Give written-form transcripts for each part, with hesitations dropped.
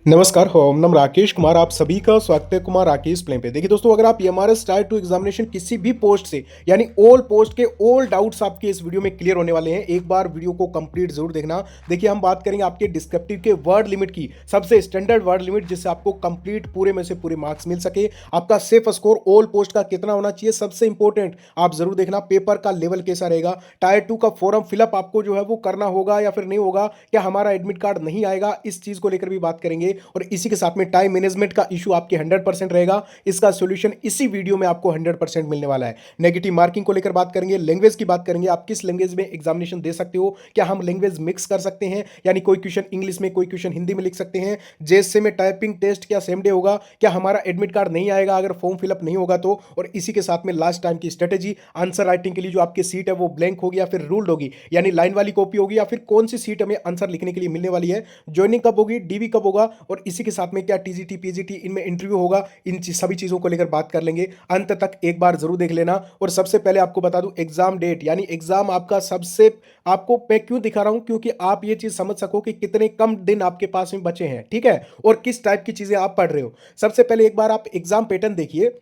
नमस्कार, ओम नम राकेश कुमार आप सभी का स्वागत है कुमार राकेश प्लेन पे। देखिए दोस्तों, अगर आप एमआरएस टायर 2 एग्जामिनेशन किसी भी पोस्ट से यानी ऑल पोस्ट के ऑल डाउट्स आपके इस वीडियो में क्लियर होने वाले हैं। एक बार वीडियो को कंप्लीट जरूर देखना। देखिए, हम बात करेंगे आपके डिस्क्रिप्टिव के वर्ड लिमिट की, सबसे स्टैंडर्ड वर्ड लिमिट जिससे आपको कंप्लीट पूरे में से पूरे मार्क्स मिल सके। आपका सेफ स्कोर ऑल पोस्ट का कितना होना चाहिए, सबसे इंपॉर्टेंट आप जरूर देखना। पेपर का लेवल कैसा रहेगा, टायर 2 का फॉर्म फिलअप आपको जो है वो करना होगा या फिर नहीं होगा, क्या हमारा एडमिट कार्ड नहीं आएगा, इस चीज को लेकर भी बात करेंगे। और इसी के साथ में टाइम मैनेजमेंट का इशू आपके 100% रहेगा। इसका सॉल्यूशन इसी वीडियो में आपको 100% मिलने वाला है। नेगेटिव मार्किंग को लेकर बात करेंगे, लैंग्वेज की बात करेंगे, आप किस लैंग्वेज में एग्जामिनेशन दे सकते हो, क्या हम लैंग्वेज मिक्स कर सकते हैं, यानी कोई क्वेश्चन इंग्लिश में कोई क्वेश्चन हिंदी में लिख सकते हैं। जेएसए में टाइपिंग टेस्ट क्या सेम डे होगा, क्या हमारा एडमिट कार्ड नहीं आएगा अगर फॉर्म फिलअप नहीं होगा तो। और इसी के साथ में लास्ट टाइम की स्ट्रेटेजी, आंसर राइटिंग के लिए जो आपकी सीट है वो ब्लैंक होगी या फिर रूल्ड होगी, यानी लाइन वाली कॉपी होगी, या फिर कौन सी सीट हमें आंसर लिखने के लिए मिलने वाली है, ज्वाइनिंग कब होगी, डीवी कब होगा, और इसी के साथ में क्या टीजीटी पीजीटी इनमें इंटरव्यू होगा। इन सभी चीजों को लेकर बात कर लेंगे। अंत तक एक बार जरूर देख लेना। और सबसे पहले आपको बता दूं एग्जाम डेट, यानी एग्जाम आपका सबसे, आपको मैं क्यों दिखा रहा हूं, क्योंकि आप ये चीज समझ सको कि कितने कम दिन आपके पास में बचे हैं, ठीक है, और किस टाइप की चीजें आप पढ़ रहे हो। सबसे पहले एक बार आप एग्जाम पैटर्न देखिए,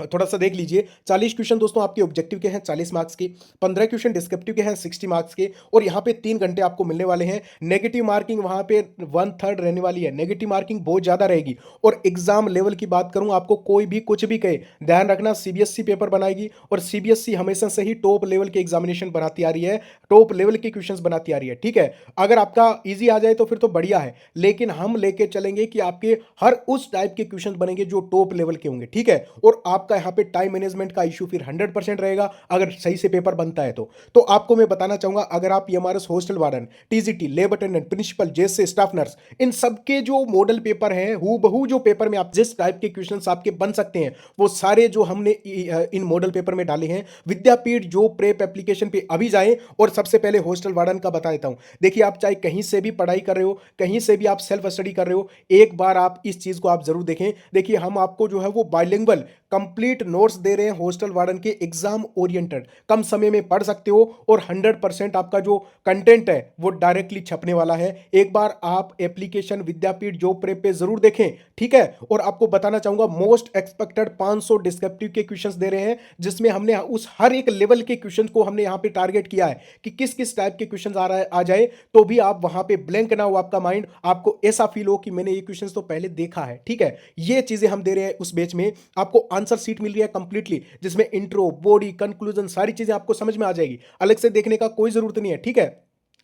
थोड़ा सा देख लीजिए। 40 क्वेश्चन दोस्तों आपके ऑब्जेक्टिव के हैं 40 मार्क्स के, 15 क्वेश्चन डिस्क्रिप्टिव के हैं 60 मार्क्स के, और यहाँ पे 3 घंटे आपको मिलने वाले हैं। नेगेटिव मार्किंग वहाँ पे 1/3 रहने वाली है, नेगेटिव मार्किंग बहुत ज़्यादा रहेगी। और एग्जाम लेवल की बात करूँ, आपको कोई भी कुछ भी कहे, ध्यान रखना सीबीएसई पेपर बनाएगी, और सीबीएसई हमेशा से ही टॉप लेवल के एग्जामिनेशन बनाती आ रही है, टॉप लेवल के क्वेश्चन बनाती आ रही है, ठीक है। अगर आपका ईजी आ जाए तो फिर तो बढ़िया है, लेकिन हम लेके चलेंगे कि आपके हर उस टाइप के क्वेश्चन बनेंगे जो टॉप लेवल के होंगे, ठीक है। और आपका यहाँ पे टाइम मैनेजमेंट का इशू फिर 100% रहेगा अगर सही से पेपर बनता है तो आपको मैं बताना चाहूंगा, अगर आप MRS hostel warden, TGT, lab attendant, principal, JSA staff nurse, इन सबके जो मॉडल पेपर हैं, हूबहू जो पेपर में आप जिस टाइप के क्वेश्चंस आपके बन सकते हैं, वो सारे जो हमने इन मॉडल पेपर में डाले हैं। विद्यापीठ जो प्रेप एप्लीकेशन पे अभी जाएं, और सबसे पहले हॉस्टल वार्डन का बता देता हूं। देखिए, आप चाहे कहीं से भी पढ़ाई कर रहे हो, कहीं से भी आप सेल्फ स्टडी कर रहे हो, एक बार आप इस चीज को आप जरूर देखें। देखिए, हम आपको जो है वो बाइलिंगुअल कंप्लीट नोट्स दे रहे हैं हॉस्टल वार्डन के, एग्जाम ओरिएंटेड, कम समय में पढ़ सकते हो, और 100% आपका जो कंटेंट है वो डायरेक्टली छपने वाला है। एक बार आप एप्लीकेशन विद्यापीठ जॉब प्रेप पे जरूर देखें, ठीक है। और आपको बताना चाहूंगा, मोस्ट एक्सपेक्टेड 500 डिस्क्रिप्टिव के क्वेश्चंस दे रहे हैं, जिसमें हमने उस हर एक लेवल के क्वेश्चन को हमने यहां पे टारगेट किया है कि किस किस टाइप के क्वेश्चंस आ रहा है, आ जाए तो भी आप वहां पे ब्लैंक ना हो आपका माइंड, आपको ऐसा फील हो कि मैंने ये क्वेश्चंस तो पहले देखा है, ठीक है। ये चीजें हम दे रहे हैं उस बैच में। आपको आंसर सीट मिल रही है कंप्लीटली, जिसमें इंट्रो, बॉडी, कंक्लूजन सारी चीजें आपको समझ में आ जाएगी, अलग से देखने का कोई जरूरत नहीं है, ठीक है।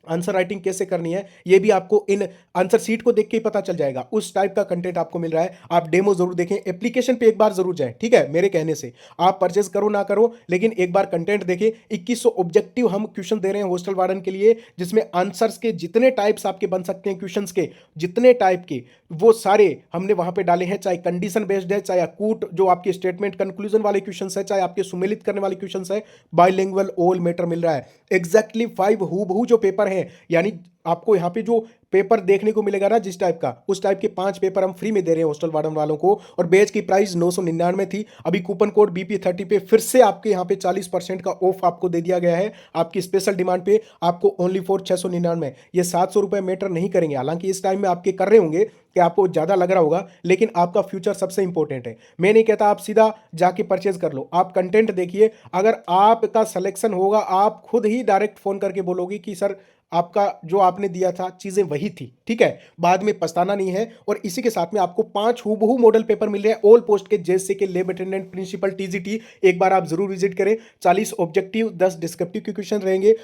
आंसर राइटिंग कैसे करनी है ये भी आपको इन आंसर सीट को देख के ही पता चल जाएगा। उस टाइप का कंटेंट आपको मिल रहा है, आप डेमो जरूर देखें, एप्लीकेशन पे एक बार जरूर जाएं, ठीक है। मेरे कहने से आप परचेज करो ना करो, लेकिन एक बार कंटेंट देखें। 2100 ऑब्जेक्टिव हम क्वेश्चन दे रहे हैं हॉस्टल वार्डन के लिए, जिसमें आंसर्स के जितने टाइप्स आपके बन सकते हैं, क्वेश्चंस के जितने टाइप के, वो सारे हमने वहां पे डाले हैं। चाहे कंडीशन बेस्ड है, चाहे अकूट जो आपके स्टेटमेंट कंक्लूजन वाले क्वेश्चन है, चाहे आपके सुमेलित करने वाले क्वेश्चन है, बाइलिंगुअल ऑल मैटर मिल रहा है। एग्जैक्टली 5 हूबहू जो पेपर है, यानी आपको यहां पे जो पेपर देखने को मिलेगा ना जिस टाइप का, उस टाइप के 5 पेपर हम फ्री में दे रहे हैं हॉस्टल वार्डन वालों को। और बैच की प्राइस 999 थी, अभी कूपन कोड BP30 पे फिर से आपके यहाँ पे 40% का ऑफ आपको दे दिया गया है। आपकी स्पेशल डिमांड पे आपको ओनली फॉर 699। ये 700 रुपए मैटर नहीं करेंगे, हालांकि इस टाइम में आपके कर रहे होंगे कि आपको ज्यादा लग रहा होगा, लेकिन आपका फ्यूचर सबसे इंपॉर्टेंट है। मैं नहीं कहता आप सीधा जाके परचेज कर लो, आप कंटेंट देखिए। अगर आपका सिलेक्शन होगा, आप खुद ही डायरेक्ट फोन करके बोलोगे कि सर आपका जो आपने दिया था चीजें वही थी, ठीक है, बाद में पछताना नहीं है। और इसी के साथ में आपको 5 हूबहू मॉडल पेपर मिल रहे हैं ऑल पोस्ट के, जैसे के लैब अटेंडेंट, प्रिंसिपल, टीजीटी। एक बार आप जरूर विजिट करें। 40 ऑब्जेक्टिव, 10 डिस्क्रिप्टिव के क्वेश्चन रहेंगे।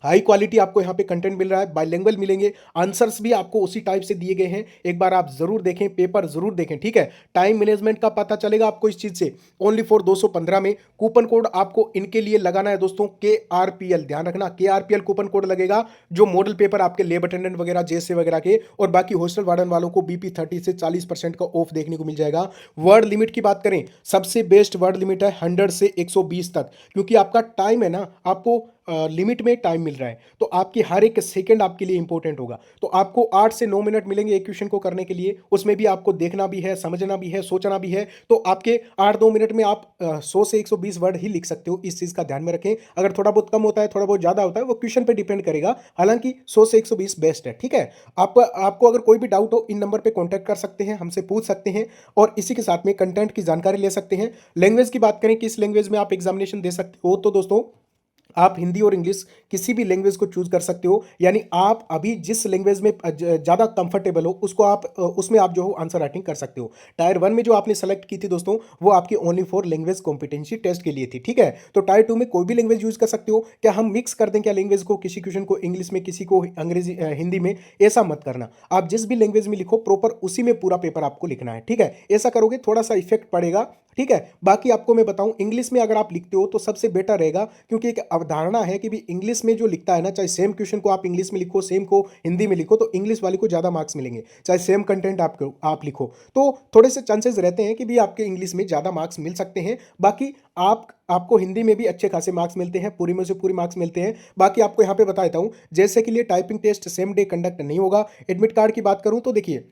हाई क्वालिटी आपको यहाँ पे कंटेंट मिल रहा है, बाइलिंगुअल मिलेंगे, आंसर्स भी आपको उसी टाइप से दिए गए हैं। एक बार आप जरूर देखें, पेपर जरूर देखें, ठीक है। टाइम मैनेजमेंट का पता चलेगा आपको इस चीज से। ओनली फॉर 215 में कूपन कोड आपको इनके लिए लगाना है दोस्तों, KRPL, ध्यान रखना KRPL कूपन कोड लगेगा, जो मॉडल पेपर आपके लेब अटेंडेंट वगैरह, जेएसए वगैरह के, और बाकी हॉस्टल वार्डन वालों को BP30 से 40% का ऑफ देखने को मिल जाएगा। वर्ड लिमिट की बात करें, सबसे बेस्ट वर्ड लिमिट है 100 से 120 तक, क्योंकि आपका टाइम है ना, आपको लिमिट में टाइम मिल रहा है, तो आपकी हर एक सेकंड आपके लिए इंपॉर्टेंट होगा। तो आपको 8 से 9 मिनट मिलेंगे एक क्वेश्चन को करने के लिए, उसमें भी आपको देखना भी है, समझना भी है, सोचना भी है। तो आपके 8-2 मिनट में आप 100 से 120 वर्ड ही लिख सकते हो, इस चीज़ का ध्यान में रखें। अगर थोड़ा बहुत कम होता है, थोड़ा बहुत ज़्यादा होता है, वो क्वेश्चन पे डिपेंड करेगा। हालांकि 100 से 120 बेस्ट है, ठीक है। आपको अगर कोई भी डाउट हो, इन नंबर पे कांटेक्ट कर सकते हैं, हमसे पूछ सकते हैं और इसी के साथ में कंटेंट की जानकारी ले सकते हैं। लैंग्वेज की बात करें, किस लैंग्वेज में आप एग्जामिनेशन दे सकते हो, तो दोस्तों आप हिंदी और इंग्लिश किसी भी लैंग्वेज को चूज कर सकते हो। यानी आप अभी जिस लैंग्वेज में ज़्यादा कंफर्टेबल हो, उसको आप उसमें आप जो हो आंसर राइटिंग कर सकते हो। टायर 1 में जो आपने सेलेक्ट की थी दोस्तों, वो आपकी only for language competency test के लिए थी, ठीक है। तो टायर 2 में कोई भी लैंग्वेज यूज कर सकते हो। क्या हम मिक्स कर दें क्या लैंग्वेज को, किसी क्वेश्चन को इंग्लिश में, किसी को अंग्रेजी हिंदी में? ऐसा मत करना। आप जिस भी लैंग्वेज में लिखो, प्रॉपर उसी में पूरा पेपर आपको लिखना है, ठीक है। ऐसा करोगे थोड़ा सा इफेक्ट पड़ेगा, ठीक है। बाकी आपको मैं बताऊं, इंग्लिश में अगर आप लिखते हो तो सबसे बेटर रहेगा, क्योंकि एक अवधारणा है कि भी इंग्लिश में जो लिखता है ना, चाहे सेम क्वेश्चन को आप इंग्लिश में लिखो, सेम को हिंदी में लिखो, तो इंग्लिश वाले को ज़्यादा मार्क्स मिलेंगे। चाहे सेम कंटेंट आप लिखो, तो थोड़े से चांसेस रहते हैं कि भी आपके इंग्लिश में ज़्यादा मार्क्स मिल सकते हैं। बाकी आपको हिंदी में भी अच्छे खासे मार्क्स मिलते हैं, पूरी में से पूरी मार्क्स मिलते हैं। बाकी आपको यहाँ पे बता देता हूँ, जैसे कि लिए typing test same day conduct नहीं होगा। एडमिट कार्ड की बात करूँ तो देखिए,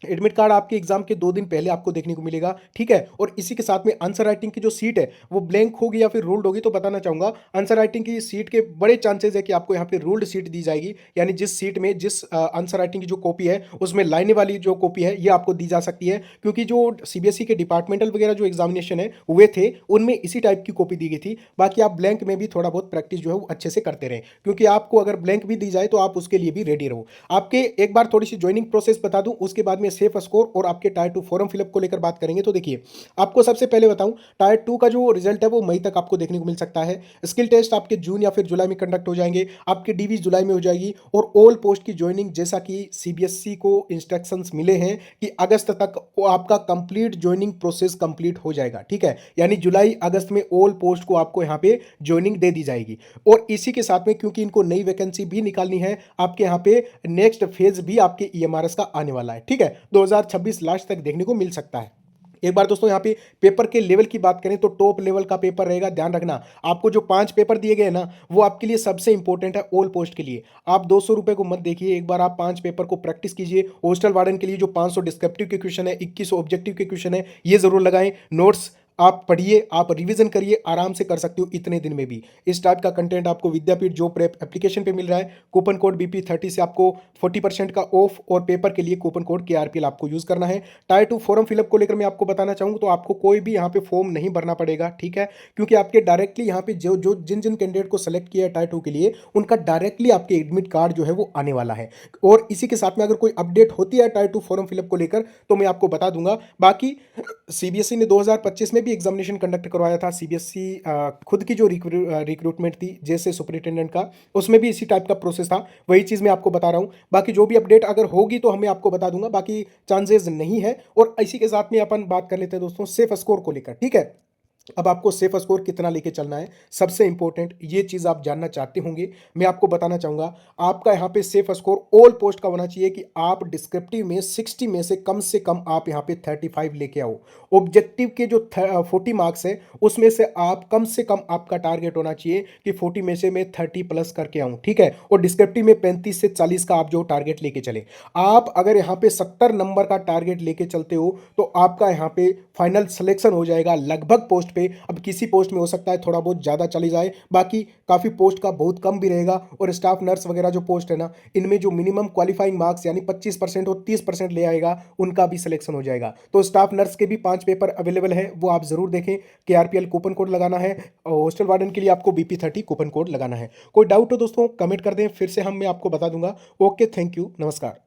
एडमिट कार्ड आपके एग्जाम के 2 दिन पहले आपको देखने को मिलेगा, ठीक है। और इसी के साथ में आंसर राइटिंग की जो सीट है वो ब्लैंक होगी या फिर रूल्ड होगी, तो बताना चाहूंगा आंसर राइटिंग की सीट के बड़े चांसेस है कि आपको यहाँ पे रूल्ड सीट दी जाएगी। यानी जिस सीट में जिस आंसर राइटिंग की जो कॉपी है उसमें लाइने वाली जो कॉपी है ये आपको दी जा सकती है, क्योंकि जो सीबीएसई के डिपार्टमेंटल वगैरह जो एग्जामिनेशन है हुए थे, उनमें इसी टाइप की कॉपी दी गई थी। बाकी आप ब्लैंक में भी थोड़ा बहुत प्रैक्टिस जो है वो अच्छे से करते रहें, क्योंकि आपको अगर ब्लैंक भी दी जाए तो आप उसके लिए भी रेडी रहो। आपके एक बार थोड़ी सी ज्वाइनिंग प्रोसेस बता दूं, उसके बाद में सेफ स्कोर और आपके टायर 2 फॉर्म फिलअप को लेकर बात करेंगे। तो देखिए, आपको सबसे पहले बताऊं, टायर 2 का जो रिजल्ट है वो मई तक आपको देखने को मिल सकता है। स्किल टेस्ट आपके जून या फिर जुलाई में कंडक्ट हो जाएंगे, आपके डीवी जुलाई में हो जाएगी। और ऑल पोस्ट की ज्वाइनिंग, जैसा कि सीबीएसई को इंस्ट्रक्शंस मिले हैं कि अगस्त तक आपका कंप्लीट ज्वाइनिंग प्रोसेस कंप्लीट हो जाएगा, ठीक है। यानी जुलाई अगस्त में ऑल पोस्ट को आपको यहाँ पे ज्वाइनिंग दे दी जाएगी। और इसी के साथ में, क्योंकि इनको नई वैकेंसी भी निकालनी है, आपके यहाँ पे नेक्स्ट फेज भी आपके ईएमआरएस का आने वाला है, ठीक है। 2026 लास्ट तक देखने को मिल सकता है। एक बार दोस्तों यहाँ पे पेपर के लेवल की बात करें तो टॉप लेवल का पेपर रहेगा। ध्यान रखना, आपको जो 5 पेपर दिए गए ना, वो आपके लिए सबसे इंपॉर्टेंट है ऑल पोस्ट के लिए। आप 200 रुपए को मत देखिए, एक बार आप 5 पेपर को प्रैक्टिस कीजिए। हॉस्टल वार्डन के लिए जो 500 डिस्क्रिप्टिव के क्वेश्चन है, 2100 ऑब्जेक्टिव के क्वेश्चन है, ये जरूर लगाएं। नोट्स आप पढ़िए, आप रिवीजन करिए, आराम से कर सकते हो इतने दिन में भी। इस टाइप का कंटेंट आपको विद्यापीठ जॉब प्रेप एप्लीकेशन पे मिल रहा है। कूपन कोड BP30 से आपको 40% का ऑफ, और पेपर के लिए कूपन कोड KRPL आपको यूज करना है। टायर 2 फॉर्म फिलअप को लेकर मैं आपको बताना चाहूँगा, तो आपको कोई भी यहाँ पे फॉर्म नहीं भरना पड़ेगा, ठीक है। क्योंकि आपके डायरेक्टली यहाँ पे जो जो जिन जिन कैंडिडेट को सेलेक्ट किया है टायर 2 के लिए, उनका डायरेक्टली आपके एडमिट कार्ड जो है वो आने वाला है। और इसी के साथ में अगर कोई अपडेट होती है टायर 2 फॉर्म फिलअप को लेकर, तो मैं आपको बता दूंगा। बाकी सीबीएसई ने 2025 में भी एग्जामिनेशन कंडक्ट करवाया था। सीबीएसई खुद की जो रिक्रूटमेंट थी जैसे सुपरिटेंडेंट का, उसमें भी इसी टाइप का प्रोसेस था। वही चीज़ मैं आपको बता रहा हूँ। बाकी जो भी अपडेट अगर होगी तो हमें आपको बता दूंगा, बाकी चांसेस नहीं है। और इसी के साथ में अपन बात कर लेते हैं दोस्तों सेफ स्कोर को लेकर, ठीक है। अब आपको सेफ स्कोर कितना लेके चलना है, सबसे इंपॉर्टेंट ये चीज़ आप जानना चाहते होंगे, मैं आपको बताना चाहूँगा। आपका यहाँ पे सेफ स्कोर ऑल पोस्ट का होना चाहिए कि आप डिस्क्रिप्टिव में 60 में से कम आप यहाँ पे 35 लेके आओ। ऑब्जेक्टिव के जो 40 मार्क्स है, उसमें से कम आपका टारगेट होना चाहिए कि 40 में से मैं 30 प्लस करके आऊँ, ठीक है। और डिस्क्रिप्टिव में 35 से 40 का आप जो टारगेट लेके चले। आप अगर यहाँ पे 70 नंबर का टारगेट लेके चलते हो, तो आपका यहाँ पे फाइनल सिलेक्शन हो जाएगा लगभग पोस्ट पे। अब किसी पोस्ट में हो सकता है थोड़ा बहुत ज़्यादा चली जाए, बाकी काफ़ी पोस्ट का बहुत कम भी रहेगा। और स्टाफ नर्स वगैरह जो पोस्ट है ना, इनमें जो मिनिमम क्वालिफाइंग मार्क्स यानी 25% और 30% ले आएगा, उनका भी सिलेक्शन हो जाएगा। तो स्टाफ नर्स के भी 5 पेपर अवेलेबल है, वो आप जरूर देखें। KRPL कूपन कोड लगाना है, और हॉस्टल वार्डन के लिए आपको BP30 कूपन कोड लगाना है। कोई डाउट हो दोस्तों कमेंट कर दें, फिर से मैं आपको बता दूंगा। ओके, थैंक यू, नमस्कार।